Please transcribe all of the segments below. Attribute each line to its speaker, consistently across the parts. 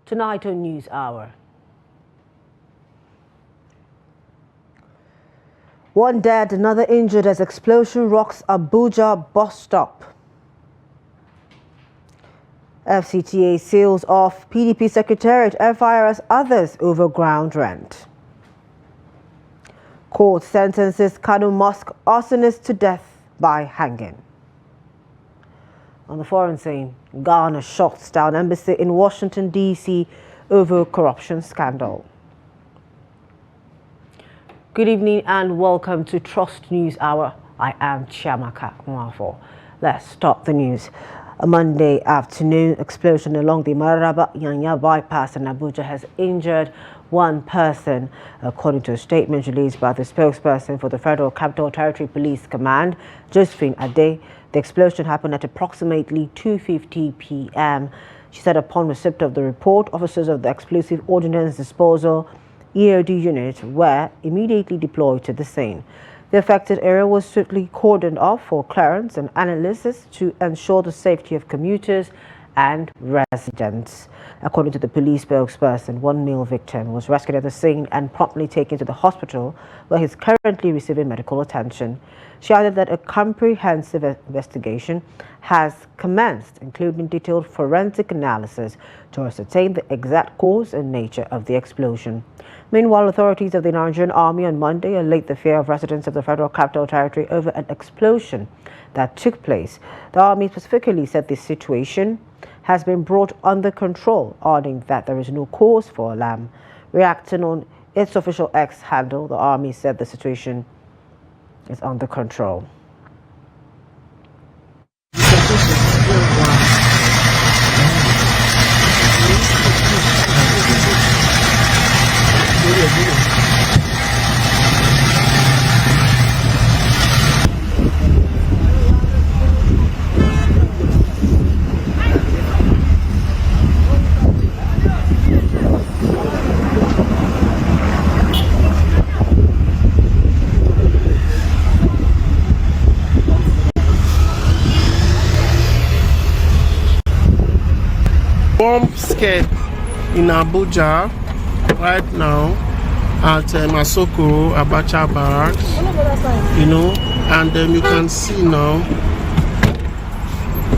Speaker 1: Tonight on News Hour. One dead, another injured as explosion rocks Abuja bus stop. FCTA seals off PDP Secretariat, FIRS others over ground rent. Court sentences Kano Mosque arsonist to death by hanging. On the foreign scene, Ghana shuts down embassy in Washington, D.C. over corruption scandal. Good evening and welcome to Trust News Hour. I am Chiamaka Mwafo. Let's start the news. A Monday afternoon explosion along the Maraba-Yanya bypass in Abuja has injured one person, according to a statement released by the spokesperson for the Federal Capital Territory Police Command, Josephine Ade. The explosion happened at approximately 2:50 p.m. She said upon receipt of the report, officers of the Explosive Ordnance Disposal EOD unit were immediately deployed to the scene. The affected area was swiftly cordoned off for clearance and analysis to ensure the safety of commuters and residents. According to the police spokesperson, one male victim was rescued at the scene and promptly taken to the hospital, where he is currently receiving medical attention. She added that a comprehensive investigation has commenced, including detailed forensic analysis to ascertain the exact cause and nature of the explosion. Meanwhile, authorities of the Nigerian Army on Monday allayed the fear of residents of the Federal Capital Territory over an explosion that took place. The Army specifically said the situation has been brought under control, adding that there is no cause for alarm. Reacting on its official X handle, the Army said the situation is under control.
Speaker 2: Bomb scared in Abuja right now at Masoko Abacha Barracks, and you can see now,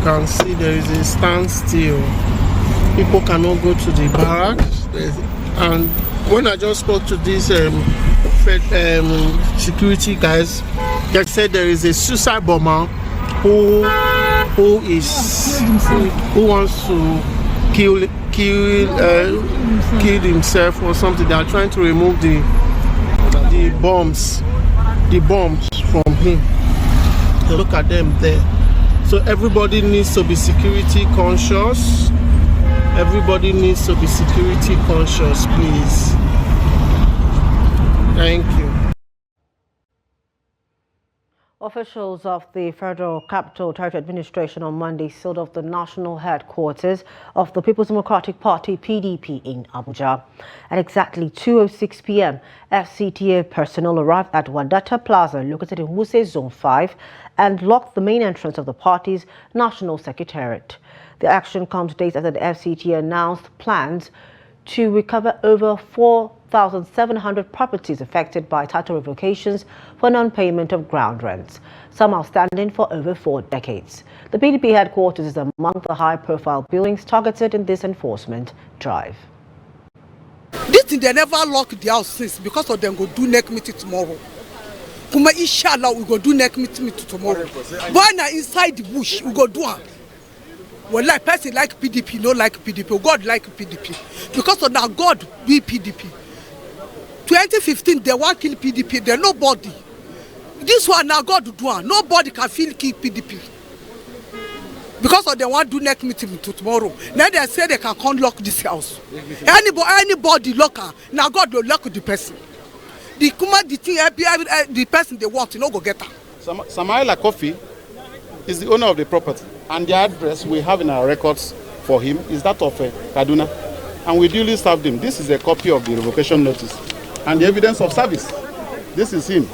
Speaker 2: there is a standstill. People cannot go to the barracks, and when I just spoke to these security guys, they said there is a suicide bomber who wants to kill himself or something. They are trying to remove the bombs from him. Look at them there. So everybody needs to be security conscious. Everybody needs to be security conscious, please. Thank you.
Speaker 1: Officials of the Federal Capital Territory Administration on Monday sealed off the national headquarters of the People's Democratic Party, PDP, in Abuja. At exactly 2:06 p.m., FCTA personnel arrived at Wadata Plaza, located in Wuse Zone 5, and locked the main entrance of the party's national secretariat. The action comes days after the FCTA announced plans to recover over 4,700 properties affected by title revocations for non-payment of ground rents, some outstanding for over 4 decades. The PDP headquarters is among the high-profile buildings targeted in this enforcement drive.
Speaker 3: This thing, they never lock the house since because of them go do next meeting tomorrow. Kuma inshallah we go do next meeting tomorrow. But now inside the bush we go do it. Well, like person like PDP, no like PDP. God like PDP. Because of now God be PDP. 2015, they want kill PDP. They're nobody. This one now God do one. Nobody can feel kill PDP. Because of they want to do next meeting tomorrow. Now they say they can unlock this house. Anybody locker. Now God will lock the person. The thing, the person they want, you know, go get her.
Speaker 4: Samaila Coffee is the owner of the property, and the address we have in our records for him is that of Kaduna, and we duly served him. This is a copy of the revocation notice and the evidence of service. This is him,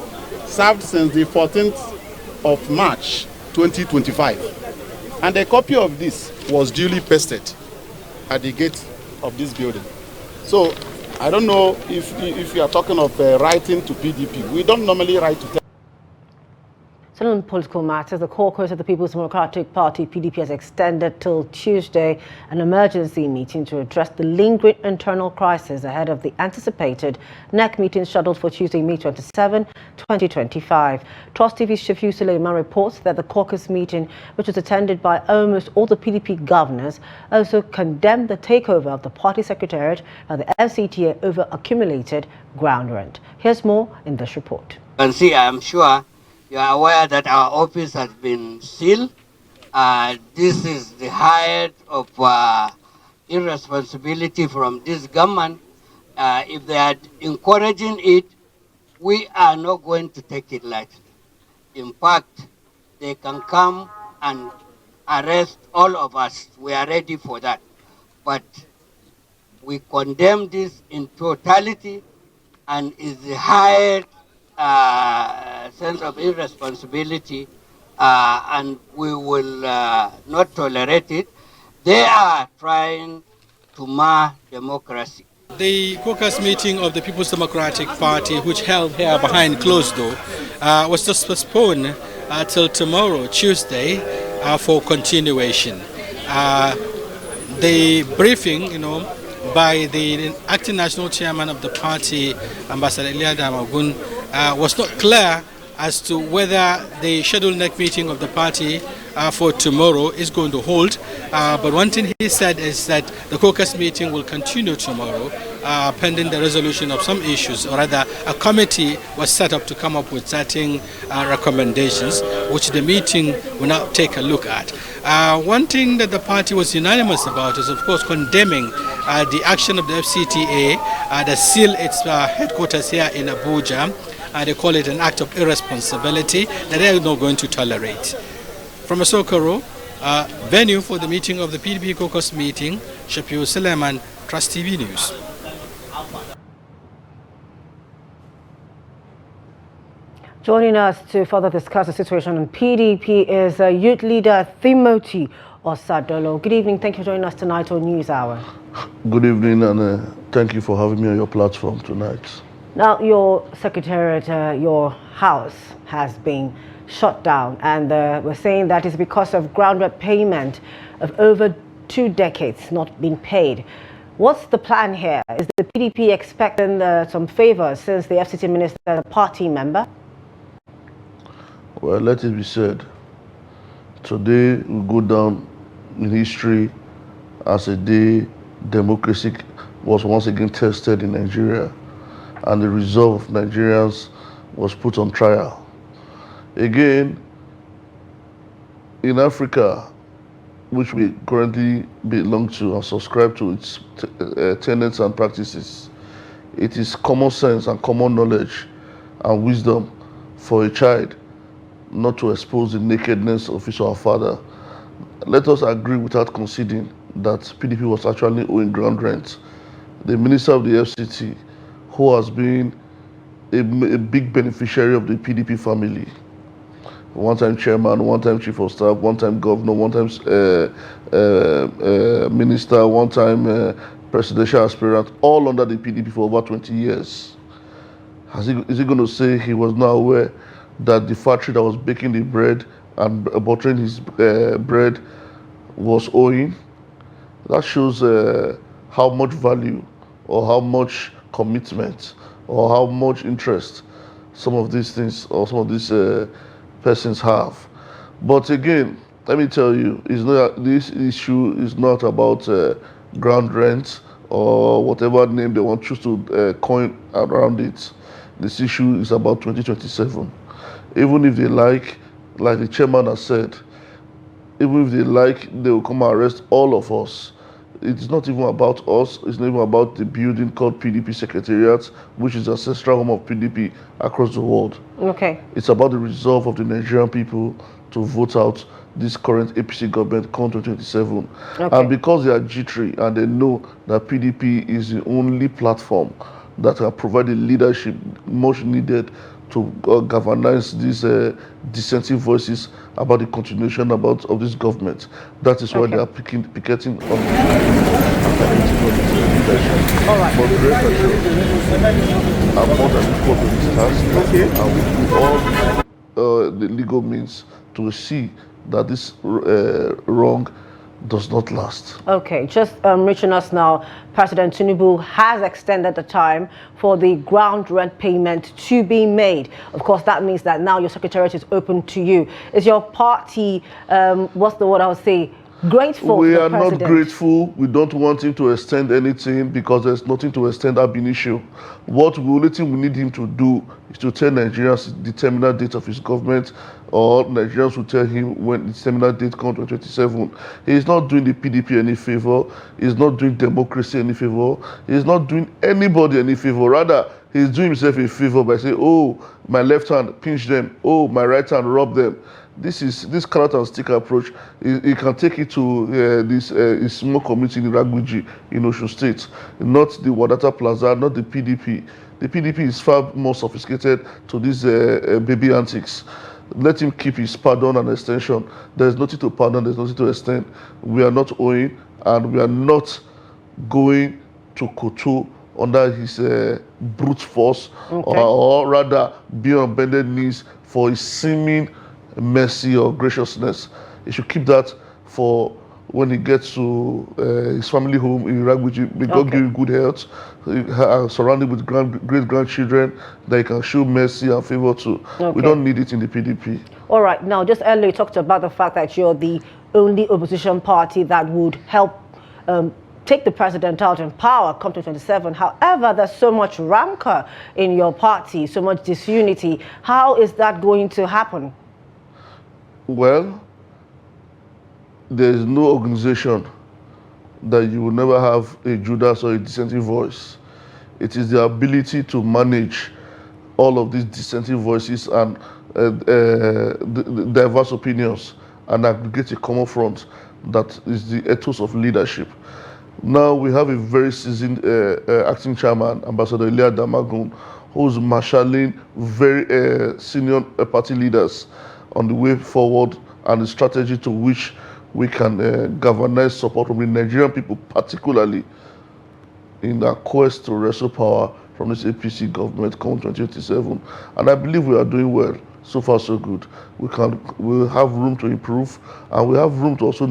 Speaker 4: served since the 14th of March 2025, and a copy of this was duly pasted at the gate of this building. So I don't know if you are talking of writing to PDP. We don't normally write to them.
Speaker 1: Still on political matters, the caucus of the People's Democratic Party, PDP, has extended till Tuesday an emergency meeting to address the lingering internal crisis ahead of the anticipated NEC meeting scheduled for Tuesday, May 27, 2025. Trust TV's Shafiu Suleiman reports that the caucus meeting, which was attended by almost all the PDP governors, also condemned the takeover of the party secretariat by the FCTA over accumulated ground rent. Here's more in this report.
Speaker 5: You can see, I'm sure you are aware that our office has been sealed. This is the height of irresponsibility from this government. If they are encouraging it, we are not going to take it lightly. In fact, they can come and arrest all of us. We are ready for that. But we condemn this in totality, and is the highest sense of irresponsibility, and we will not tolerate it. They are trying to mar democracy.
Speaker 6: The caucus meeting of the People's Democratic Party, which held here behind closed door, was just postponed till tomorrow, Tuesday, for continuation. The briefing, by the acting national chairman of the party, Ambassador Eliada Magun, was not clear as to whether the scheduled NEC meeting of the party for tomorrow is going to hold. But one thing he said is that the caucus meeting will continue tomorrow, pending the resolution of some issues, or rather a committee was set up to come up with certain recommendations, which the meeting will now take a look at. One thing that the party was unanimous about is, of course, condemning the action of the FCTA that sealed its headquarters here in Abuja. They call it an act of irresponsibility that they are not going to tolerate. From Asokoro, venue for the meeting of the PDP caucus meeting, Shafiu Suleiman, Trust TV News.
Speaker 1: Joining us to further discuss the situation in PDP is youth leader Theimoti Osado. Good evening. Thank you for joining us tonight on News Hour.
Speaker 7: Good evening, and thank you for having me on your platform tonight.
Speaker 1: Now, your secretariat, your house has been shut down, and we're saying that is because of ground rent payment of over 2 decades not being paid. What's the plan here? Is the PDP expecting some favors since the FCT minister is a party member?
Speaker 7: Well, let it be said, today will go down in history as a day democracy was once again tested in Nigeria, and the resolve of Nigerians was put on trial. Again, in Africa, which we currently belong to and subscribe to its tenets and practices, it is common sense and common knowledge and wisdom for a child not to expose the nakedness of his or her father. Let us agree without conceding that PDP was actually owing ground rent. The minister of the FCT, who has been a big beneficiary of the PDP family, one-time chairman, one-time chief of staff, one-time governor, one-time minister, one-time presidential aspirant, all under the PDP for over 20 years. Is he going to say he was not aware that the factory that was baking the bread and buttering his bread was owing? That shows how much value or how much commitment or how much interest some of these things or some of these persons have. But again, let me tell you, this issue is not about ground rent or whatever name they want to choose to coin around it. This issue is about 2027. Even if they like the chairman has said, even if they like, they will come and arrest all of us. It's not even about us. It's not even about the building called PDP Secretariat, which is the ancestral home of PDP across the world.
Speaker 1: Okay.
Speaker 7: It's about the resolve of the Nigerian people to vote out this current APC government come 2027.
Speaker 1: Okay.
Speaker 7: And because they are jittery and they know that PDP is the only platform that can provide the leadership much needed to galvanize these dissenting voices about the continuation of this government. That is why they are picketing on. can continue his leadership.
Speaker 1: All right.
Speaker 7: But rest assured, I'm more than equal to this task, and we do all the legal means to see that this wrong does not last.
Speaker 1: Okay, just reaching us now, President Tinubu has extended the time for the ground rent payment to be made. Of course, that means that now your secretariat is open to you. Is your party, what's the word I would say, grateful
Speaker 7: We
Speaker 1: to the
Speaker 7: are
Speaker 1: president?
Speaker 7: not grateful. We don't want him to extend anything because there's nothing to extend ab initio. What the only thing we need him to do is to tell Nigerians the terminal date of his government, or Nigerians will tell him when the terminal date comes to 27. He's not doing the PDP any favor. He's not doing democracy any favor. He's not doing anybody any favor. Rather, he's doing himself a favor by saying, oh, my left hand, pinch them. Oh, my right hand, rub them. This carrot and stick approach. He can take it to this small community in Raguji in Osun State, not the Wadata Plaza, not the PDP. The PDP is far more sophisticated to these baby antics. Let him keep his pardon and extension. There's nothing to pardon, there's nothing to extend. We are not owing, and we are not going to kowtow under his brute force, or rather be on bended knees for his seeming mercy or graciousness. He should keep that for when he gets to his family home in Raguji. May God give him good health, surrounded with great-grandchildren that he can show mercy and favor to. We don't need it in the PDP.
Speaker 1: All right. Now, just earlier you talked about the fact that you're the only opposition party that would help take the president out in power come 2027. However, there's so much rancor in your party, so much disunity. How is that going to happen?
Speaker 7: Well, there is no organization that you will never have a Judas or a dissenting voice. It is the ability to manage all of these dissenting voices and diverse opinions and aggregate a common front that is the ethos of leadership. Now we have a very seasoned acting chairman, Ambassador Elia Damagun, who's marshalling very senior party leaders on the way forward and the strategy to which we can galvanize support from the Nigerian people, particularly in our quest to wrestle power from this APC government come 2027. And I believe we are doing well. So far, so good. We have room to improve, and we have room to also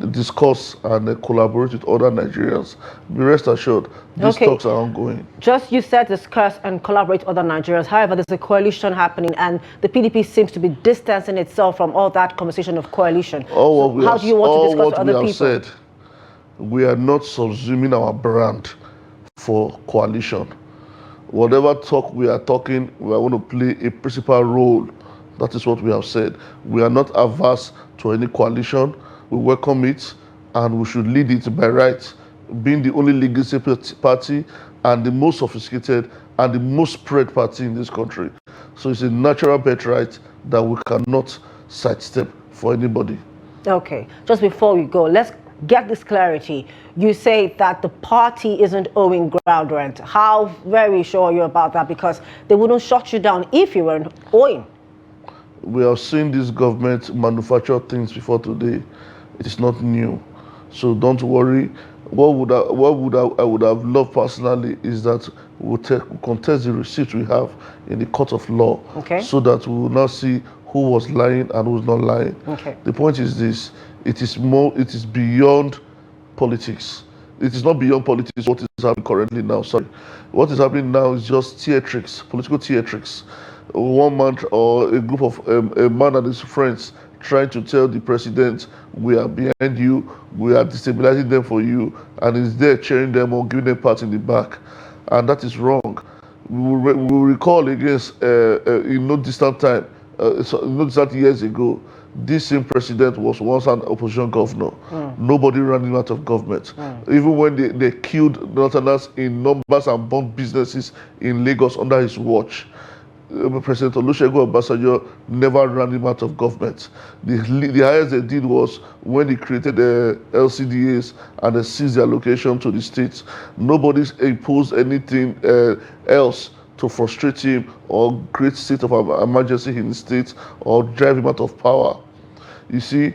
Speaker 7: discuss and collaborate with other Nigerians. Be rest assured, these talks are ongoing.
Speaker 1: Just you said discuss and collaborate with other Nigerians. However, there's a coalition happening, and the PDP seems to be distancing itself from all that conversation of coalition. How do you want to discuss with other people?
Speaker 7: Said, we are not subsuming our brand for coalition. Whatever talk we are talking, we are going to play a principal role. That is what we have said. We are not averse to any coalition. We welcome it, and we should lead it by right, being the only legacy party and the most sophisticated and the most spread party in this country. So it's a natural birthright that we cannot sidestep for anybody.
Speaker 1: Okay, just before we go, let's get this clarity. You say that the party isn't owing ground rent. How very sure are you about that? Because they wouldn't shut you down if you weren't owing.
Speaker 7: We have seen this government manufacture things before today. It is not new. So don't worry. What I would have loved personally is that we'll contest the receipt we have in the court of law, so that we will now see who was lying and who's not lying. The point is this: it is beyond politics. It is not beyond politics what is happening currently now. Sorry. What is happening now is just theatrics, political theatrics. One man or a group of a man and his friends trying to tell the president, we are behind you, we are destabilizing them for you, and he's there cheering them or giving them pats in the back. And that is wrong. We will recall against in no distant time, no distant years ago, this same president was once an opposition governor. Nobody ran him out of government. Even when they killed Northerners in numbers and burned businesses in Lagos under his watch, President Olusegun Obasanjo never ran him out of government. The highest they did was when he created the LCDAs and they seized their allocation to the states. Nobody's imposed anything else to frustrate him or create state of emergency in the state or drive him out of power. You see,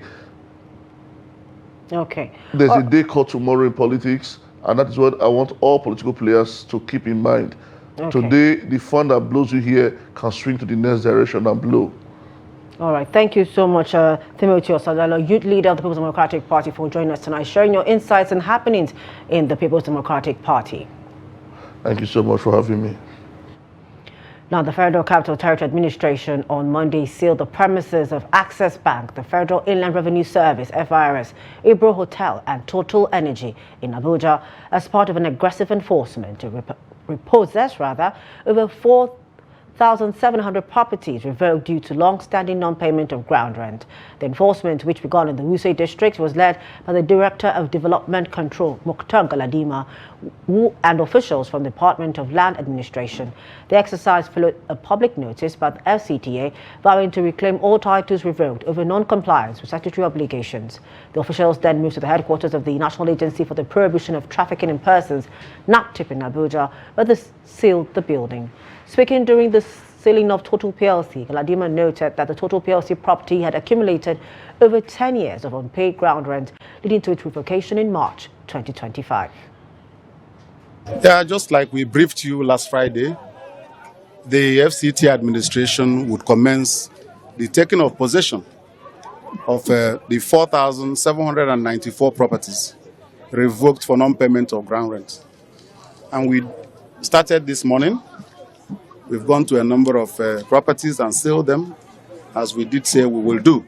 Speaker 1: Okay.
Speaker 7: There's a day called tomorrow in politics, and that is what I want all political players to keep in mind.
Speaker 1: Okay.
Speaker 7: Today, the fan that blows you here can swing to the next direction and blow.
Speaker 1: All right. Thank you so much, Theimoti Osado, youth leader of the People's Democratic Party, for joining us tonight, sharing your insights and happenings in the People's Democratic Party.
Speaker 7: Thank you so much for having me.
Speaker 1: Now, the Federal Capital Territory Administration on Monday sealed the premises of Access Bank, the Federal Inland Revenue Service, FIRS, Ibro Hotel and Total Energy in Abuja as part of an aggressive enforcement to repossess over 4,700 properties revoked due to long-standing non-payment of ground rent. The enforcement, which began in the Wuse district, was led by the Director of Development Control, Mokhtar Galadima, and officials from the Department of Land Administration. The exercise followed a public notice by the FCTA vowing to reclaim all titles revoked over non-compliance with statutory obligations. The officials then moved to the headquarters of the National Agency for the Prohibition of Trafficking in Persons, NAPTIP, in Abuja, where they sealed the building. Speaking during the sealing of Total PLC, Galadima noted that the Total PLC property had accumulated over 10 years of unpaid ground rent, leading to its revocation in March 2025.
Speaker 4: Yeah, just like we briefed you last Friday, the FCT administration would commence the taking of possession of the 4,794 properties revoked for non-payment of ground rent. And we started this morning. We've gone to a number of properties and sealed them, as we did say we will do.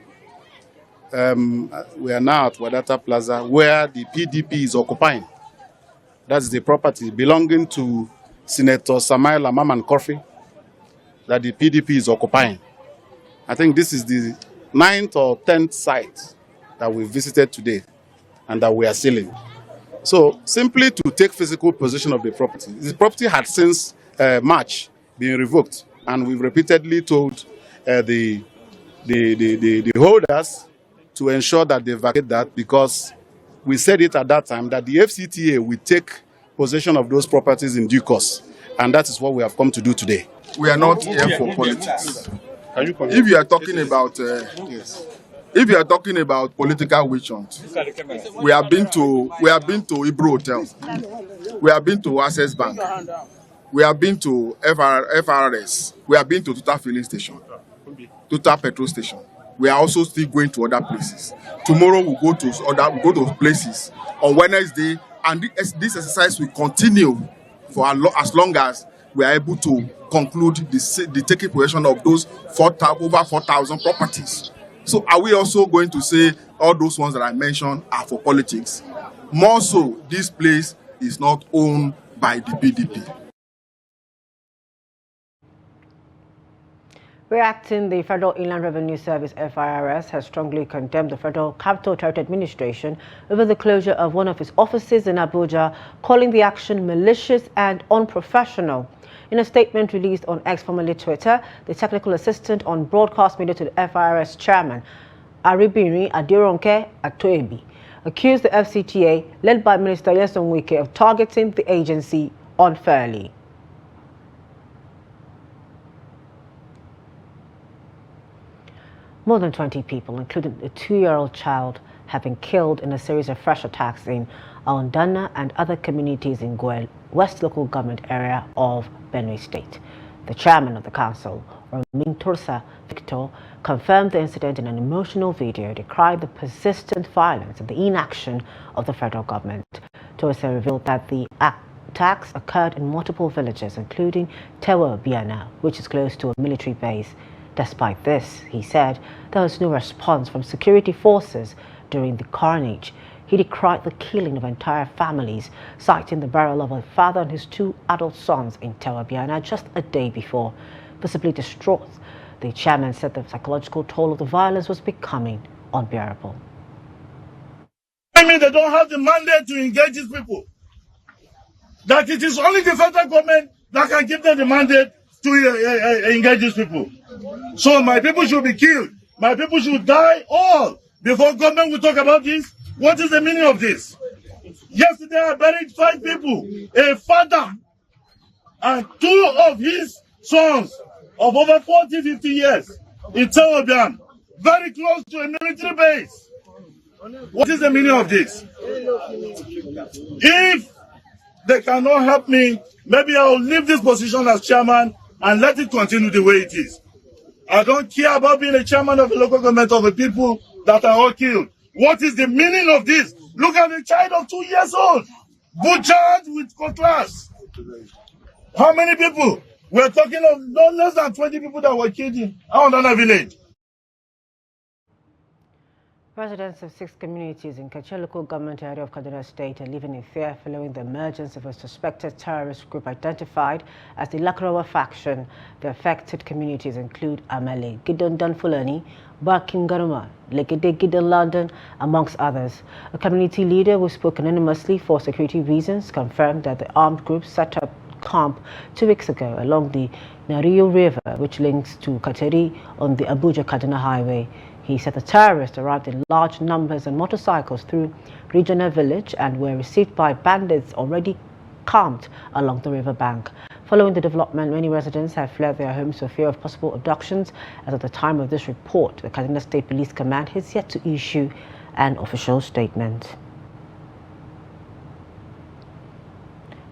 Speaker 4: We are now at Wadata Plaza, where the PDP is occupying. That's the property belonging to Senator Samaila Maman Kofi that the PDP is occupying. I think this is the 9th or 10th site that we visited today and that we are sealing. So simply to take physical possession of the property had since March been revoked, and we've repeatedly told the holders to ensure that they vacate that, because we said it at that time that the FCTA will take possession of those properties in due course, and that is what we have come to do today.
Speaker 8: We are not here for politics. If you are talking about if you are talking about political witch hunt, we have been to Ibro Hotel, we have been to Access Bank, we have been to FRS, we have been to Total Filling Station, Total Petrol Station. We are also still going to other places. Tomorrow we go to places on Wednesday, and this exercise will continue for as long as we are able to conclude the taking possession of those over 4,000 properties. So are we also going to say all those ones that I mentioned are for politics? More so, this place is not owned by the PDP.
Speaker 1: Reacting, the Federal Inland Revenue Service, FIRS, has strongly condemned the Federal Capital Territory Administration over the closure of one of its offices in Abuja, calling the action malicious and unprofessional. In a statement released on X, formerly Twitter, the technical assistant on broadcast media to the FIRS chairman, Aribiri Adironke Atoebi, accused the FCTA, led by Minister Nyesom Wike, of targeting the agency unfairly. More than 20 people, including a 2-year-old child, have been killed in a series of fresh attacks in Aondana and other communities in Gwel, West Local Government area of Benue State. The chairman of the council, Tursa Victor, confirmed the incident in an emotional video, decrying the persistent violence and the inaction of the federal government. Tursa revealed that the attacks occurred in multiple villages, including Tewa Biana, which is close to a military base. Despite this, he said, there was no response from security forces during the carnage. He decried the killing of entire families, citing the burial of a father and his 2 adult sons in Tewabiana just a day before. Visibly distraught, the chairman said the psychological toll of the violence was becoming unbearable.
Speaker 9: I mean, they don't have the mandate to engage these people. That it is only the federal government that can give them the mandate to engage these people. So my people should be killed. My people should die all before government will talk about this. What is the meaning of this? Yesterday I buried 5 people, a father and 2 of his sons of over 40, 50 years in Tewabian, very close to a military base. What is the meaning of this? If they cannot help me, maybe I'll leave this position as chairman and let it continue the way it is. I don't care about being a chairman of a local government of the people that are all killed. What is the meaning of this? Look at the child of 2 years old, butchered with cutlass. How many people? We're talking of no less than 20 people that were killed in Aondana village.
Speaker 1: Residents of 6 communities in Kacha local government area of Kaduna State are living in fear following the emergence of a suspected terrorist group identified as the Lakrawa faction. The affected communities include Amale, Gidon Danfulani, Bakingaruma, Legede Gidon London, amongst others. A community leader who spoke anonymously for security reasons confirmed that the armed group set up camp 2 weeks ago along the Nario River, which links to Kateri on the Abuja-Kaduna highway. He said the terrorists arrived in large numbers on motorcycles through Regional Village and were received by bandits already camped along the riverbank. Following the development, many residents have fled their homes for fear of possible abductions. As at the time of this report, the Kaduna State Police Command has yet to issue an official statement.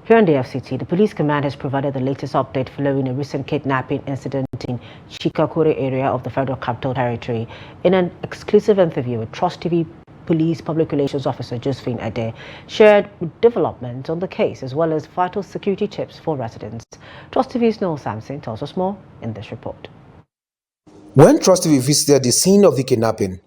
Speaker 1: Here in the FCT, the police command has provided the latest update following a recent kidnapping incident in Chikakure area of the Federal Capital Territory. In an exclusive interview with Trust TV Police Public Relations Officer Josephine Ade shared developments on the case as well as vital security tips for residents. Trust TV's Noel Sampson tells us more in this report.
Speaker 10: When Trust TV visited the scene of the kidnapping,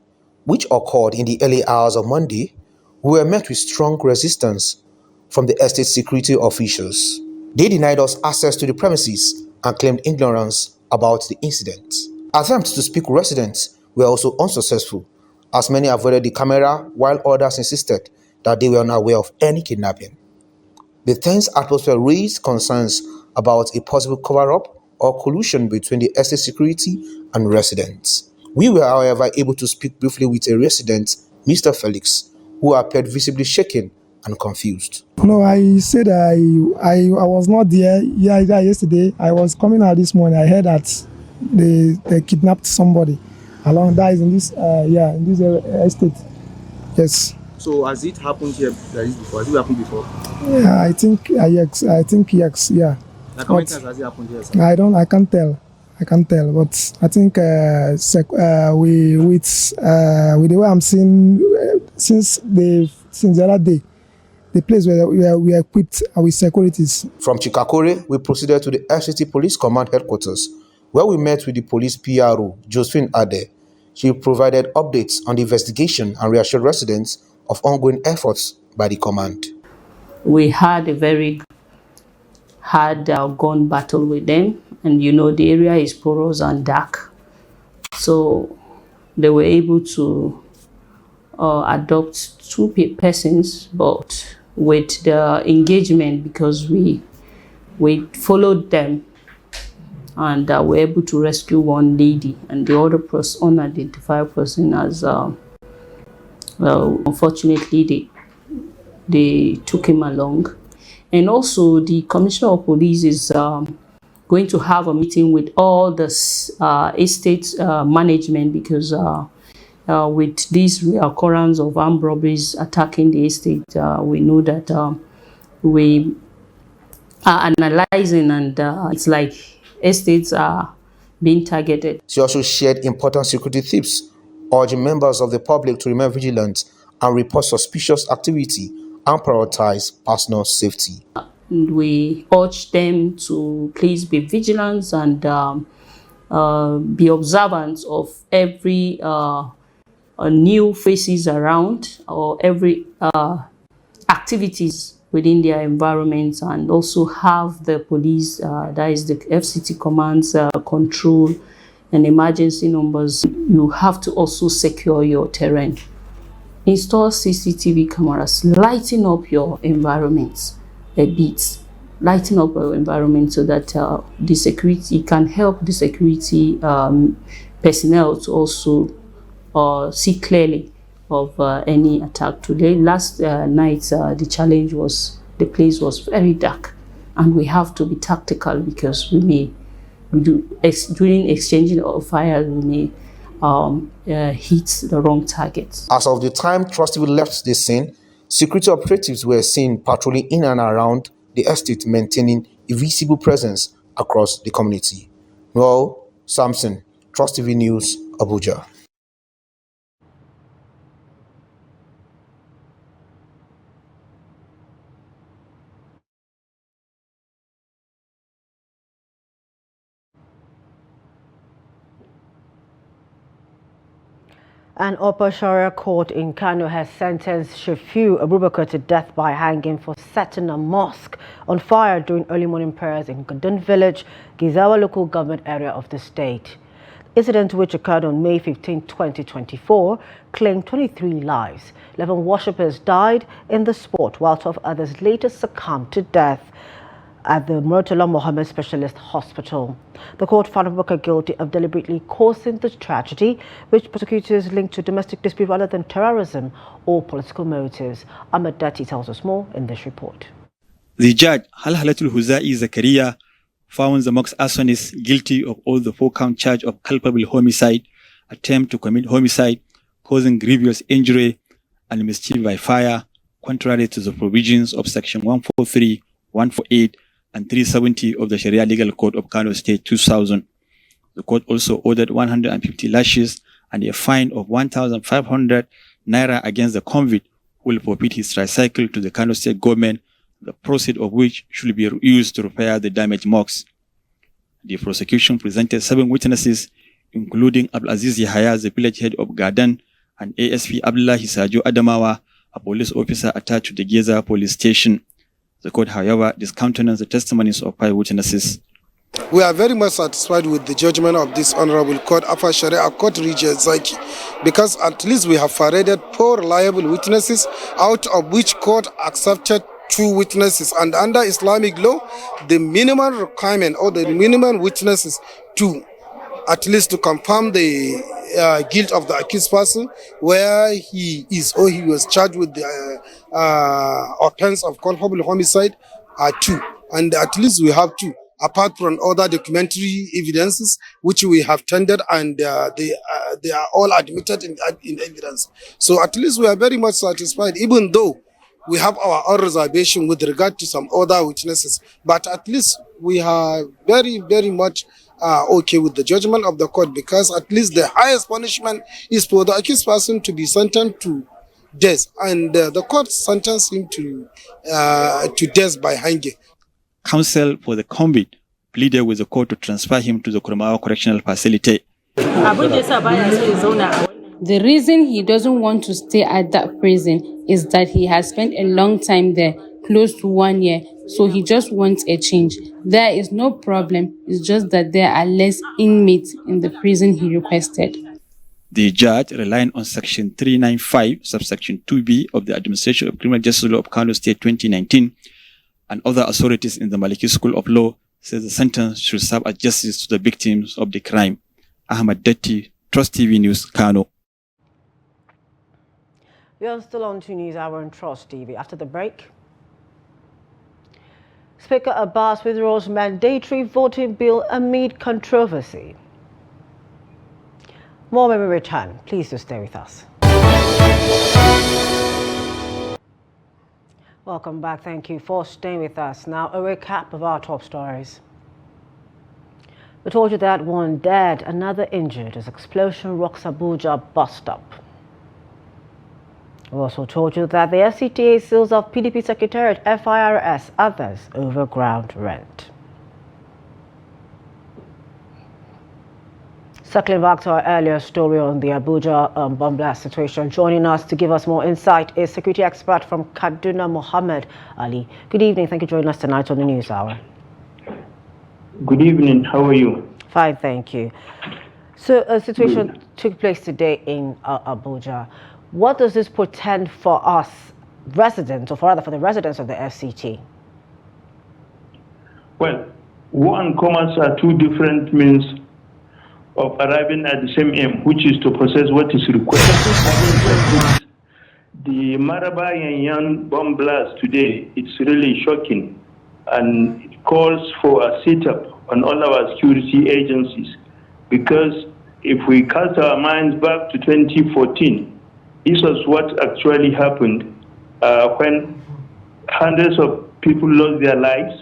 Speaker 10: which occurred in the early hours of Monday, we were met with strong resistance from the estate security officials. They denied us access to the premises and claimed ignorance about the incident. Attempts to speak with residents were also unsuccessful, as many avoided the camera while others insisted that they were unaware of any kidnapping. The tense atmosphere raised concerns about a possible cover-up or collusion between the estate security and residents. We were, however, able to speak briefly with a resident, Mr. Felix, who appeared visibly shaken and confused.
Speaker 11: No, I said I was not there yesterday. I was coming out this morning. I heard that they kidnapped somebody along that is in this in this estate. Yes.
Speaker 12: So has it happened here before? Has it happened before?
Speaker 11: Yeah, I think yes. Yeah.
Speaker 12: Like how many times has it happened here, sir?
Speaker 11: I can't tell. But I think with the way I'm seeing since the other day, the place where we are equipped with securities.
Speaker 10: From Chikakure, we proceeded to the FCT Police Command Headquarters, where we met with the police PRO, Josephine Ade. She provided updates on the investigation and reassured residents of ongoing efforts by the command.
Speaker 13: We had a very hard gun battle with them, and the area is porous and dark, so they were able to adopt 2 persons, but with the engagement, because we followed them and were able to rescue 1 lady, and the other person, unidentified person, as unfortunately they took him along. And also the Commissioner of Police is going to have a meeting with all the estate management, because with this reoccurrence of armed robberies attacking the estate, we know that we are analyzing, and it's like estates are being targeted.
Speaker 10: She also shared important security tips, urging members of the public to remain vigilant and report suspicious activity and prioritize personal safety.
Speaker 13: We urge them to please be vigilant and be observant of every new faces around, or every activities within their environments, and also have the police, that is the FCT commands, control and emergency numbers. You have to also secure your terrain. Install CCTV cameras, lighten up your environment a bit. Lighten up your environment so that the security can help the security personnel to also see clearly of any attack. Today, last night, the challenge was the place was very dark, and we have to be tactical, because during exchanging of fire, we may hit the wrong target.
Speaker 10: As of the time Trust TV left the scene, security operatives were seen patrolling in and around the estate, maintaining a visible presence across the community. Noel Samson, Trust TV News, Abuja.
Speaker 1: An upper Sharia court in Kano has sentenced Shafiu Abubakar to death by hanging for setting a mosque on fire during early morning prayers in Kaduna village, Gizawa local government area of the state. The incident, which occurred on May 15, 2024, claimed 23 lives. 11 worshippers died in the spot, while 12 others later succumbed to death at the Murtala Mohammed Specialist Hospital. The court found Abubakar guilty of deliberately causing the tragedy, which prosecutors linked to domestic dispute rather than terrorism or political motives. Ahmed Dati tells us more in this report.
Speaker 14: The judge, Halhalatul Huzai Zakaria, found the mosque arsonist guilty of all the 4-count charge of culpable homicide, attempt to commit homicide, causing grievous injury, and mischief by fire, contrary to the provisions of Section 143, 148, and 370 of the Sharia Legal Code of Kano State 2000. The court also ordered 150 lashes and a fine of 1,500 naira against the convict, who will forfeit his tricycle to the Kano State government, the proceeds of which should be used to repair the damaged mosques. The prosecution presented 7 witnesses, including Abdulaziz Yahaya, the village head of Garden, and ASP Abdullah Hisajo Adamawa, a police officer attached to the Geza police station. The court, however, discountenanced the testimonies of 5 witnesses.
Speaker 15: We are very much satisfied with the judgment of this Honorable Court, Upper Sharia Court Region Zaki, because at least we have paraded 4 reliable witnesses, out of which court accepted 2 witnesses. And under Islamic law, the minimum requirement or the minimum witnesses to at least to confirm the guilt of the accused person, where he is or he was charged with the offense of culpable homicide, are 2. And at least we have 2, apart from other documentary evidences which we have tendered, and they are all admitted in evidence. So at least we are very much satisfied, even though we have our own reservation with regard to some other witnesses. But at least we are very, very much okay with the judgment of the court, because at least the highest punishment is for the accused person to be sentenced to death, and the court sentenced him to death by hanging.
Speaker 14: Counsel for the convict pleaded with the court to transfer him to the Kurumawa Correctional Facility.
Speaker 16: The reason he doesn't want to stay at that prison is that he has spent a long time there, close to 1 year, so he just wants a change. There is no problem, it's just that there are less inmates in the prison he requested.
Speaker 14: The judge, relying on Section 395, subsection 2b of the Administration of Criminal Justice Law of Kano State 2019, and other authorities in the Maliki School of Law, says the sentence should serve as justice to the victims of the crime. Ahmed Dati, Trust TV News, Kano.
Speaker 1: We are still on 2 News Hour on Trust TV. After the break, Speaker Abbas withdraws mandatory voting bill amid controversy. More when we return. Please do stay with us. Welcome back. Thank you for staying with us. Now, a recap of our top stories. We told you that 1 dead, another injured as explosion rocks Abuja bus stop. We also told you that the FCTA seals off PDP Secretariat, FIRS, others over ground rent. Circling back to our earlier story on the Abuja bomb blast situation, joining us to give us more insight is security expert from Kaduna, Muhammad Ali. Good evening. Thank you for joining us tonight on the News Hour.
Speaker 17: Good evening. How are you?
Speaker 1: Fine, thank you. So a situation took place today in Abuja. What does this portend for us residents, or rather for the residents of the FCT?
Speaker 17: Well, war and commerce are 2 different means of arriving at the same aim, which is to possess what is required. The Maraba Yanyan bomb blast today, it's really shocking, and it calls for a sit-up on all our security agencies, because if we cast our minds back to 2014, this was what actually happened when hundreds of people lost their lives.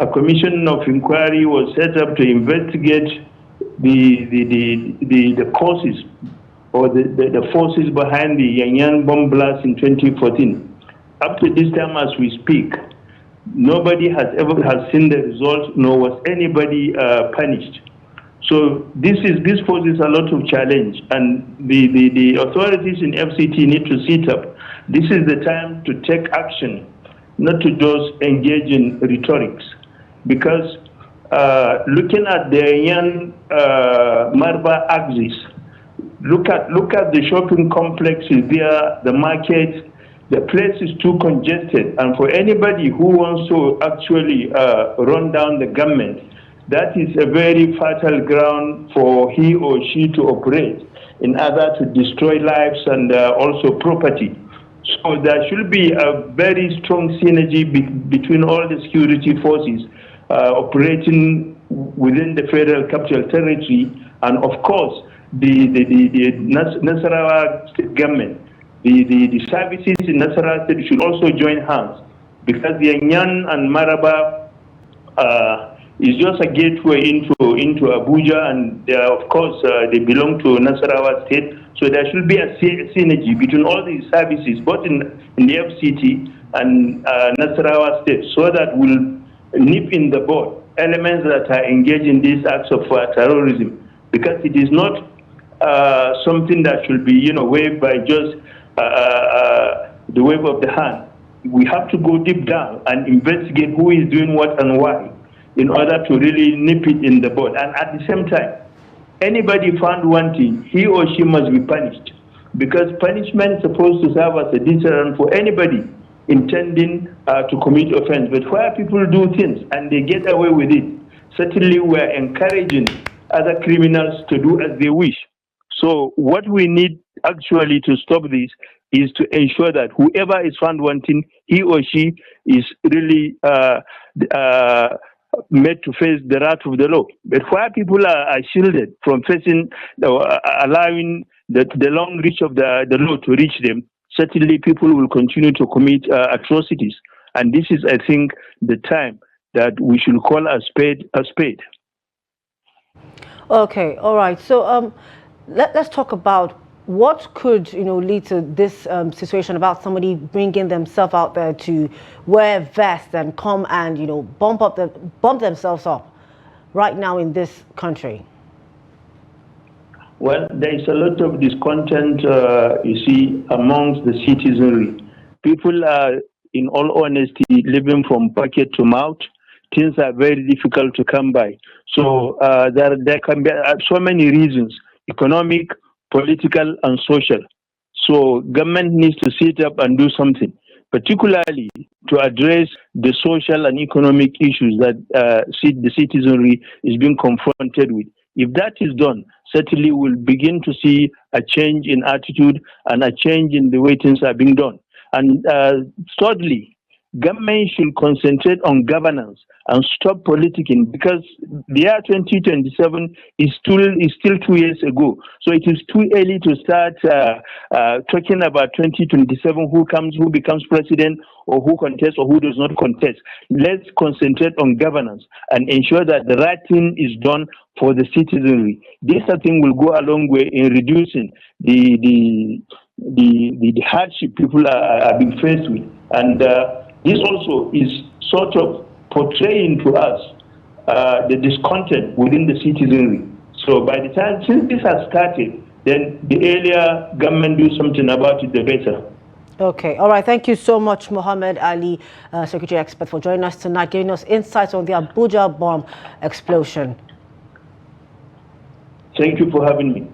Speaker 17: A commission of inquiry was set up to investigate the causes or the forces behind the Yanyan bomb blast in 2014. Up to this time as we speak, nobody has seen the result, nor was anybody punished. So this poses a lot of challenge, and the authorities in FCT need to sit up. This is the time to take action, not to just engage in rhetorics, because looking at the Yan Marba axis, look at the shopping complexes there, the market. The place is too congested, and for anybody who wants to actually run down the government, that is a very fertile ground for he or she to operate in order to destroy lives and also property. So there should be a very strong synergy between all the security forces operating within the Federal Capital Territory, and of course the Nasarawa state government. The services in Nasarawa state should also join hands, because the Yanyan and Maraba is just a gateway into Abuja, and of course they belong to Nasarawa state. So there should be a synergy between all these services, both in the FCT and Nasarawa state, so that we'll nip in the bud elements that are engaged in these acts of terrorism, because it is not something that should be waved by just the wave of the hand. We have to go deep down and investigate who is doing what and why, in order to really nip it in the bud. And at the same time, anybody found wanting, he or she must be punished, because punishment is supposed to serve as a deterrent for anybody intending to commit offense. But where people do things and they get away with it, certainly we're encouraging other criminals to do as they wish. So what we need actually to stop this is to ensure that whoever is found wanting, he or she is really made to face the wrath of the law. But where people are shielded from facing, allowing the long reach of the law to reach them, certainly people will continue to commit atrocities. And this is, I think, the time that we should call a spade a spade.
Speaker 1: Okay, all right. So let's talk about what could lead to this situation about somebody bringing themselves out there to wear vests and come and bump themselves up right now in this country.
Speaker 17: Well, there is a lot of discontent, you see, amongst the citizenry. People are, in all honesty, living from pocket to mouth. Things are very difficult to come by. So there can be so many reasons: economic, political, and social. So government needs to sit up and do something, particularly to address the social and economic issues that the citizenry is being confronted with. If that is done, certainly we'll begin to see a change in attitude and a change in the way things are being done. And thirdly, government should concentrate on governance and stop politicking, because the year 2027 is still 2 years ago. So it is too early to start talking about 2027, who becomes president, or who contests or who does not contest. Let's concentrate on governance and ensure that the right thing is done for the citizenry. This, I think, will go a long way in reducing the hardship people are being faced with. And this also is sort of portraying to us the discontent within the citizenry. So by the time, since this has started, then the earlier government do something about it, the better.
Speaker 1: Okay, all right. Thank you so much, Mohammed Ali, Secretary Expert, for joining us tonight, giving us insights on the Abuja bomb explosion.
Speaker 17: Thank you for having me.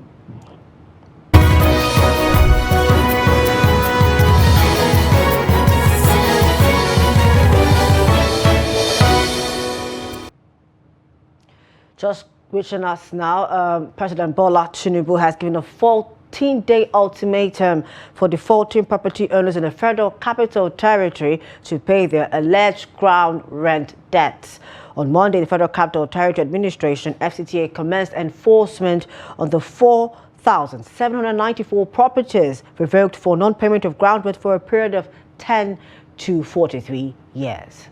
Speaker 1: Just reaching us now, President Bola Tinubu has given a full 14-day ultimatum for defaulting property owners in the Federal Capital Territory to pay their alleged ground rent debts. On Monday, the Federal Capital Territory Administration, FCTA, commenced enforcement on the 4,794 properties revoked for non-payment of ground rent for a period of 10 to 43 years.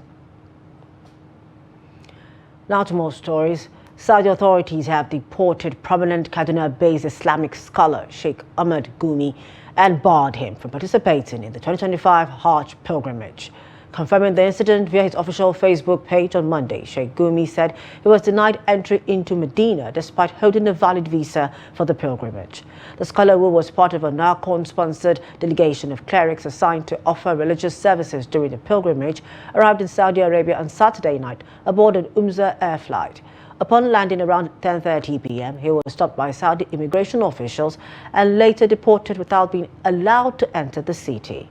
Speaker 1: Now to more stories. Saudi authorities have deported prominent Kaduna-based Islamic scholar Sheikh Ahmed Gumi and barred him from participating in the 2025 Hajj pilgrimage. Confirming the incident via his official Facebook page on Monday, Sheikh Gumi said he was denied entry into Medina despite holding a valid visa for the pilgrimage. The scholar, who was part of a NARCON-sponsored delegation of clerics assigned to offer religious services during the pilgrimage, arrived in Saudi Arabia on Saturday night aboard an Umza air flight. Upon landing around 10:30 p.m., he was stopped by Saudi immigration officials and later deported without being allowed to enter the city.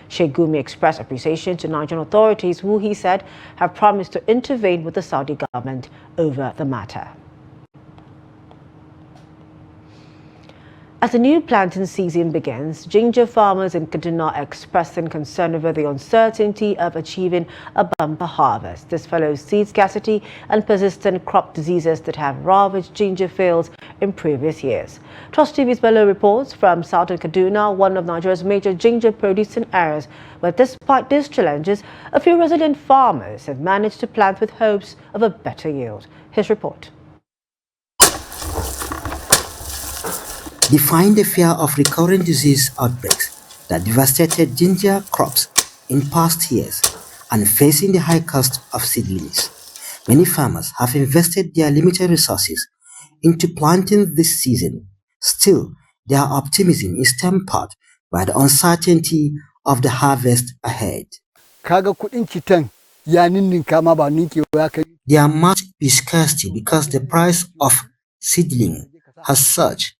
Speaker 1: Sheikh Gumi expressed appreciation to Nigerian authorities, who he said have promised to intervene with the Saudi government over the matter. As the new planting season begins, ginger farmers in Kaduna are expressing concern over the uncertainty of achieving a bumper harvest. This follows seed scarcity and persistent crop diseases that have ravaged ginger fields in previous years. Trust TV's Bello reports from southern Kaduna, one of Nigeria's major ginger producing areas, where despite these challenges, a few resident farmers have managed to plant with hopes of a better yield. His report.
Speaker 18: Defying the fear of recurring disease outbreaks that devastated ginger crops in past years and facing the high cost of seedlings, many farmers have invested their limited resources into planting this season. Still, their optimism is tempered by the uncertainty of the harvest ahead. There must be scarcity because the price of seedling has surged,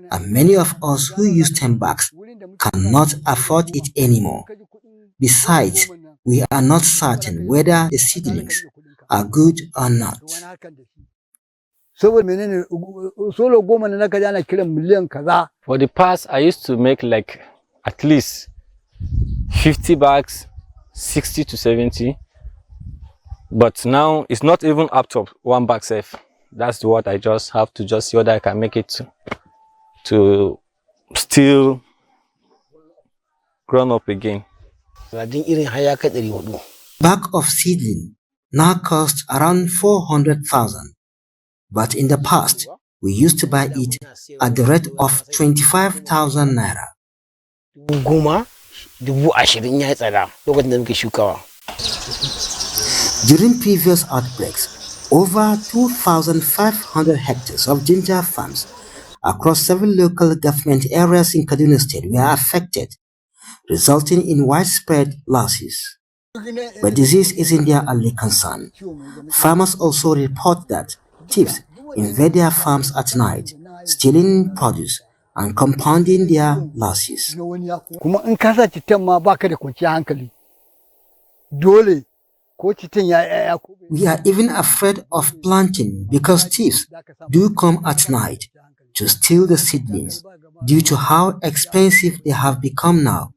Speaker 18: and many of us who use 10 bags cannot afford it anymore. Besides, we are not certain whether the seedlings are good or not.
Speaker 19: For the past, I used to make like at least 50 bags, 60 to 70. But now it's not even up to 1 bag safe. That's what I just have to just see whether I can make it to still grown up again.
Speaker 18: Bag of seedling now costs around 400,000, but in the past we used to buy it at the rate of 25,000 naira. During previous outbreaks, over 2,500 hectares of ginger farms across 7 local government areas in Kaduna State were affected, resulting in widespread losses. But disease isn't their only concern. Farmers also report that thieves invade their farms at night, stealing produce and compounding their losses. We are even afraid of planting because thieves do come at night to steal the seedlings due to how expensive they have become now.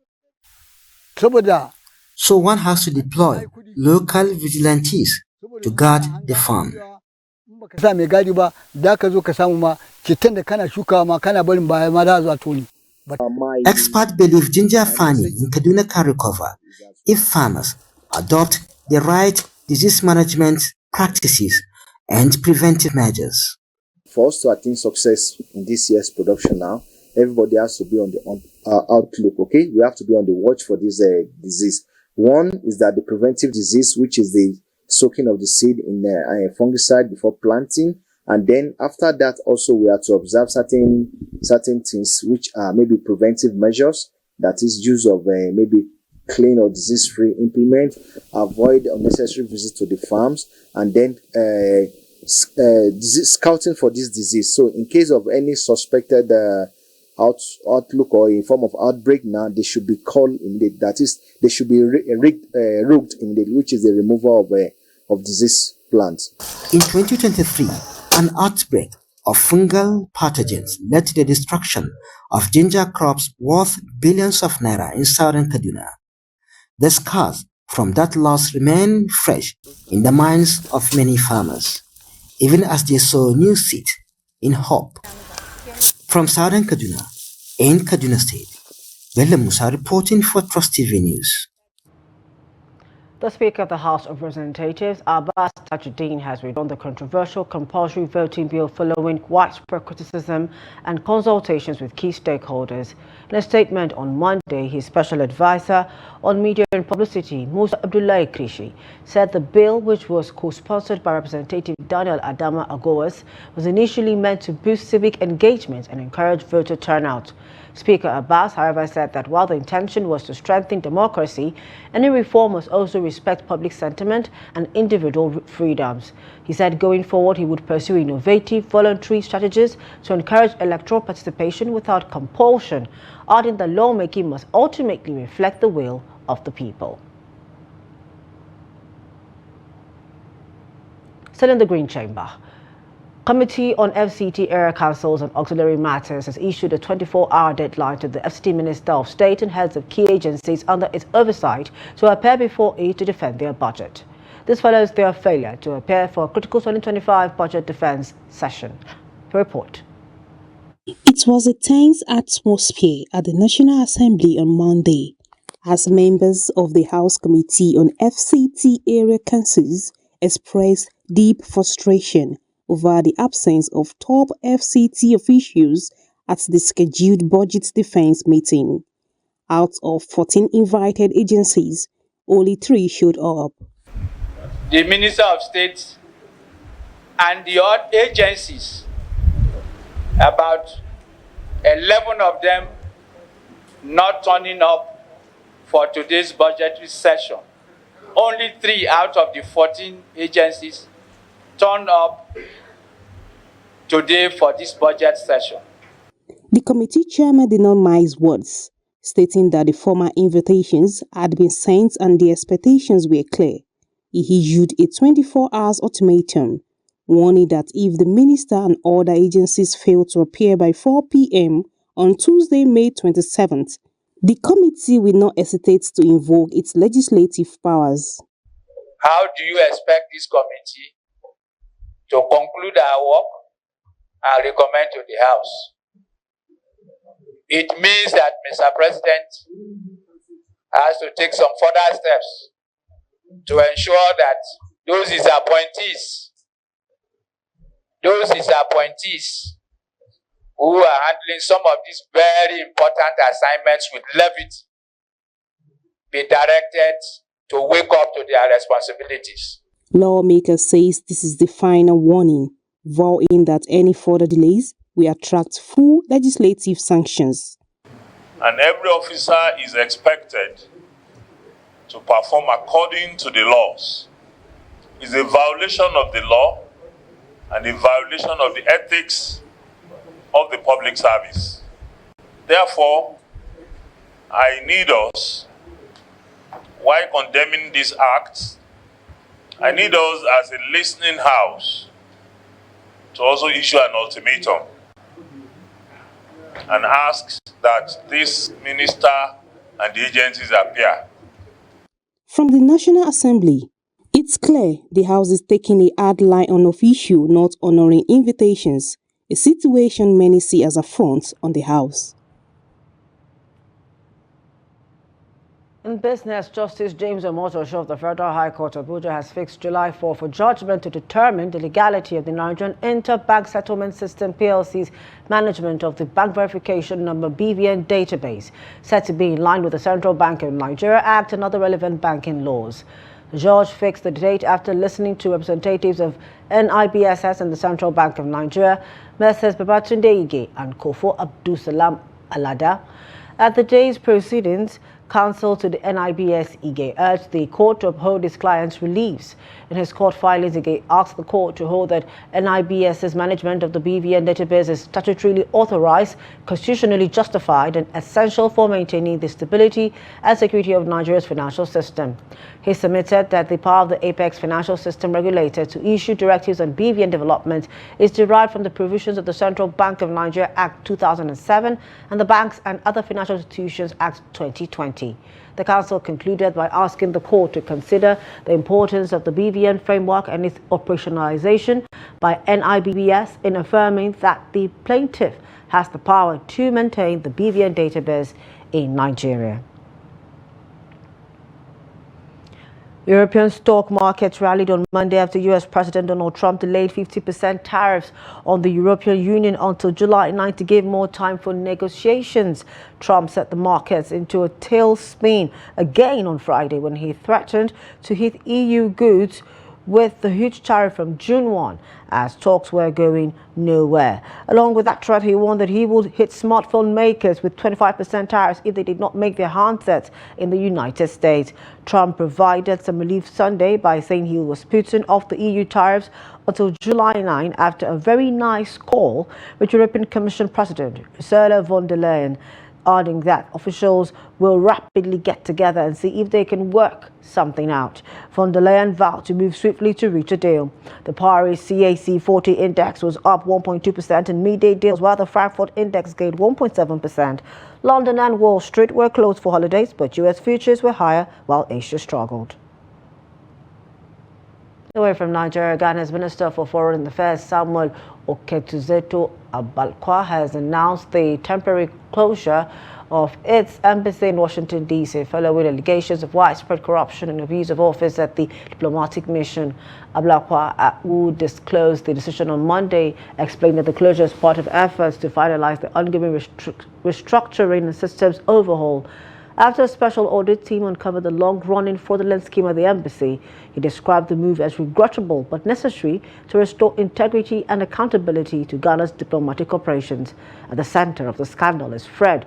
Speaker 18: So one has to deploy local vigilantes to guard the farm. Experts believe ginger farming in Kaduna can recover if farmers adopt the right disease management practices and preventive measures.
Speaker 20: For us to attain success in this year's production now, everybody has to be on the outlook, okay? We have to be on the watch for this disease. One is that the preventive disease, which is the soaking of the seed in a fungicide before planting. And then after that, also we have to observe certain things, which are maybe preventive measures. That is use of maybe clean or disease-free implement, avoid unnecessary visits to the farms, and then scouting for this disease. So in case of any suspected outlook or in form of outbreak now, they should be called immediately. That is, they should be rooked immediately, which is the removal of disease plants.
Speaker 18: In 2023, an outbreak of fungal pathogens led to the destruction of ginger crops worth billions of naira in southern Kaduna. The scars from that loss remain fresh in the minds of many farmers, even as they sow new seed in hope. From southern Kaduna, in Kaduna State, Bello Musa reporting for Trust TV News.
Speaker 1: The Speaker of the House of Representatives, Abbas Tajuddin, has withdrawn the controversial compulsory voting bill following widespread criticism and consultations with key stakeholders. In a statement on Monday, his special advisor on media and publicity, Musa Abdullahi Krishi, said the bill, which was co-sponsored by Representative Daniel Adama Agoas, was initially meant to boost civic engagement and encourage voter turnout. Speaker Abbas, however, said that while the intention was to strengthen democracy, any reform must also respect public sentiment and individual freedoms. He said going forward he would pursue innovative, voluntary strategies to encourage electoral participation without compulsion, adding that lawmaking must ultimately reflect the will of the people. Still in the Green Chamber, Committee on FCT Area Councils and Auxiliary Matters has issued a 24-hour deadline to the FCT Minister of State and heads of key agencies under its oversight to appear before it to defend their budget. This follows their failure to appear for a critical 2025 budget defense session. The report.
Speaker 21: It was a tense atmosphere at the National Assembly on Monday as members of the House Committee on FCT Area Councils expressed deep frustration over the absence of top FCT officials at the scheduled budget defense meeting. Out of 14 invited agencies, only 3 showed up.
Speaker 22: The Minister of State and the other agencies, about 11 of them not turning up for today's budgetary session. Only 3 out of the 14 agencies turned up today for this budget session.
Speaker 21: The committee chairman did not mince words, stating that the former invitations had been sent and the expectations were clear. He issued a 24-hour ultimatum, warning that if the minister and other agencies fail to appear by 4 p.m. on Tuesday, May 27th, the committee will not hesitate to invoke its legislative powers.
Speaker 22: How do you expect this committee to conclude our work and recommend to the House? It means that Mr. President has to take some further steps to ensure that those his appointees who are handling some of these very important assignments with levity be directed to wake up to their responsibilities.
Speaker 21: Lawmakers says this is the final warning, vowing that any further delays will attract full legislative sanctions.
Speaker 23: And every officer is expected to perform according to the laws. It's a violation of the law and a violation of the ethics of the public service. Therefore, I need us, while condemning these acts, I need us as a listening house to also issue an ultimatum and ask that this minister and the agencies appear.
Speaker 21: From the National Assembly, it's clear the House is taking a hard line on official not honoring invitations, a situation many see as a affront on the House.
Speaker 1: In business, Justice James Omotosho of the Federal High Court Abuja has fixed July 4 for judgment to determine the legality of the Nigerian Interbank Settlement System PLC's management of the bank verification number BVN database, said to be in line with the Central Bank of Nigeria Act and other relevant banking laws. The judge fixed the date after listening to representatives of NIBS and the Central Bank of Nigeria, Messrs. Babatunde Ige and Kofo Abdusalam Alada. At the day's proceedings, counsel to the NIBS, Ige, urged the court to uphold his client's reliefs. In his court filings, Ige asked the court to hold that NIBS's management of the BVN database is statutorily authorized, constitutionally justified, and essential for maintaining the stability and security of Nigeria's financial system. He submitted that the power of the Apex Financial System Regulator to issue directives on BVN development is derived from the provisions of the Central Bank of Nigeria Act 2007 and the Banks and Other Financial Institutions Act 2020. The council concluded by asking the court to consider the importance of the BVN framework and its operationalization by NIBS in affirming that the plaintiff has the power to maintain the BVN database in Nigeria. European stock markets rallied on Monday after U.S. President Donald Trump delayed 50% tariffs on the European Union until July 9 to give more time for negotiations. Trump set the markets into a tailspin again on Friday when he threatened to hit EU goods with the huge tariff from June 1, as talks were going nowhere. Along with that threat, he warned that he would hit smartphone makers with 25% tariffs if they did not make their handsets in the United States. Trump provided some relief Sunday by saying he was putting off the EU tariffs until July 9 after a very nice call with European Commission President Ursula von der Leyen, adding that officials will rapidly get together and see if they can work something out. Von der Leyen vowed to move swiftly to reach a deal. The Paris CAC 40 index was up 1.2% in midday deals, while the Frankfurt index gained 1.7%. London and Wall Street were closed for holidays, but U.S. futures were higher while Asia struggled. Away from Nigeria, Ghana's Minister for Foreign Affairs Samuel Oketuzeto Abalkwa has announced the temporary closure of its embassy in Washington, D.C., following allegations of widespread corruption and abuse of office at the diplomatic mission. Abalkwa, who disclosed the decision on Monday, explained that the closure is part of efforts to finalize the ongoing restructuring and systems overhaul. After a special audit team uncovered the long-running fraudulent scheme at the embassy, he described the move as regrettable but necessary to restore integrity and accountability to Ghana's diplomatic operations. At the center of the scandal is Fred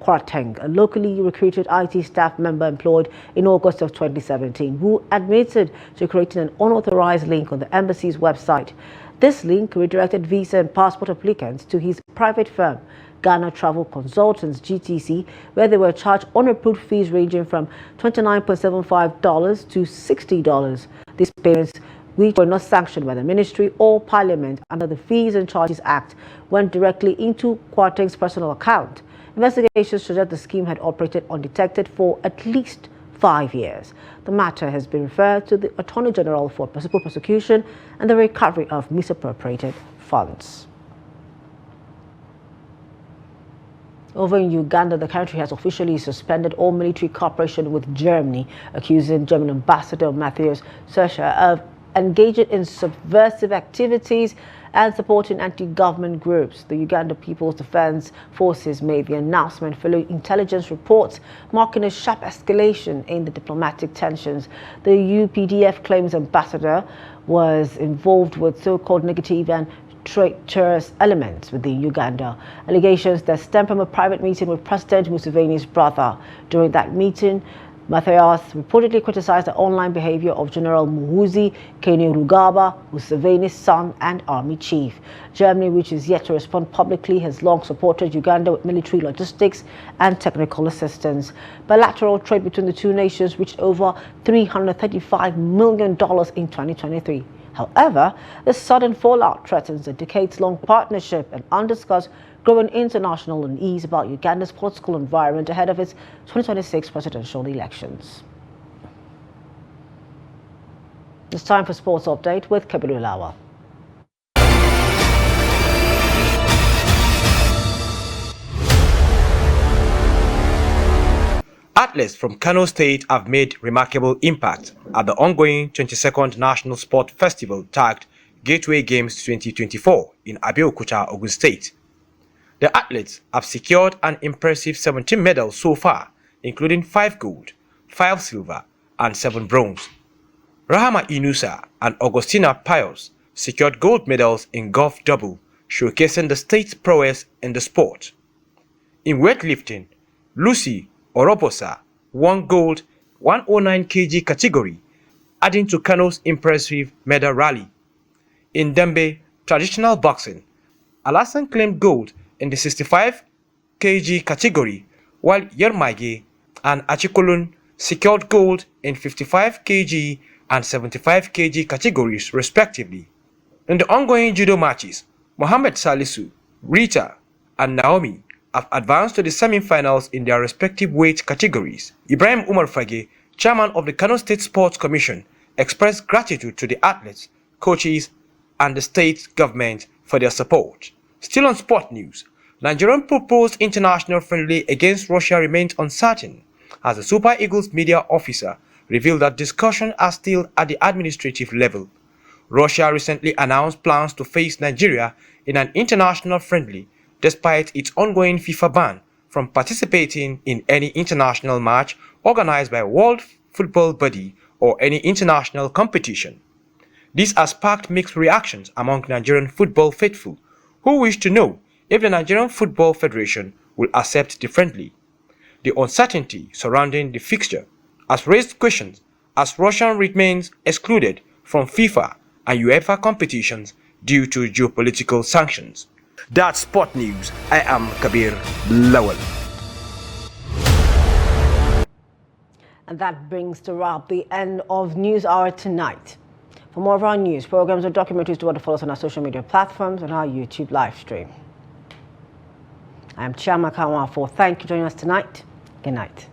Speaker 1: Kwarteng, a locally recruited IT staff member employed in August of 2017, who admitted to creating an unauthorized link on the embassy's website. This link redirected visa and passport applicants to his private firm, Ghana Travel Consultants GTC, where they were charged unapproved fees ranging from $29.75 to $60. These payments, which were not sanctioned by the Ministry or Parliament under the Fees and Charges Act, went directly into Kwarteng's personal account. Investigations suggest the scheme had operated undetected for at least 5 years. The matter has been referred to the Attorney General for possible prosecution and the recovery of misappropriated funds. Over in Uganda, the country has officially suspended all military cooperation with Germany, accusing German Ambassador Matthias Serscher of engaging in subversive activities and supporting anti-government groups. The Uganda People's Defense Forces made the announcement following intelligence reports marking a sharp escalation in the diplomatic tensions. The UPDF claims Ambassador was involved with so-called negative and traitorous elements within Uganda. Allegations that stem from a private meeting with President Museveni's brother. During that meeting, Matthias reportedly criticized the online behavior of General Muhoozi Kainerugaba, Museveni's son and army chief. Germany, which is yet to respond publicly, has long supported Uganda with military logistics and technical assistance. Bilateral trade between the two nations reached over $335 million in 2023. However, this sudden fallout threatens a decades-long partnership and underscores growing international unease about Uganda's political environment ahead of its 2026 presidential elections. It's time for Sports Update with Kabiru Lawa.
Speaker 2: Athletes from Kano State have made remarkable impact at the ongoing 22nd National Sport Festival tagged Gateway Games 2024 in Abuja, Ogun State. The athletes have secured an impressive 17 medals so far, including 5 gold, 5 silver, and 7 bronze. Rahama Inusa and Augustina Pius secured gold medals in golf double, showcasing the state's prowess in the sport. In weightlifting, Lucy Orobosa won gold 109 kg category, adding to Kano's impressive medal rally. In Dembe traditional boxing, Alassane claimed gold in the 65 kg category, while Yermaige and Achikolun secured gold in 55 kg and 75 kg categories respectively. In the ongoing judo matches, Mohamed Salisu, Rita, and Naomi have advanced to the semi-finals in their respective weight categories. Ibrahim Umar Fage, chairman of the Kano State Sports Commission, expressed gratitude to the athletes, coaches, and the state government for their support. Still on sport news, Nigerian proposed international friendly against Russia remains uncertain, as the Super Eagles media officer revealed that discussions are still at the administrative level. Russia recently announced plans to face Nigeria in an international friendly, despite its ongoing FIFA ban from participating in any international match organized by a World Football Body or any international competition. This has sparked mixed reactions among Nigerian football faithful, who wish to know if the Nigerian Football Federation will accept the friendly. The uncertainty surrounding the fixture has raised questions as Russia remains excluded from FIFA and UEFA competitions due to geopolitical sanctions. That's sport news. I am Kabir Lawal.
Speaker 1: And that brings to wrap the end of News Hour tonight. For more of our news, programs, and documentaries, do want to follow us on our social media platforms and our YouTube live stream. I am Chiamaka Nwafor. Thank you for joining us tonight. Good night.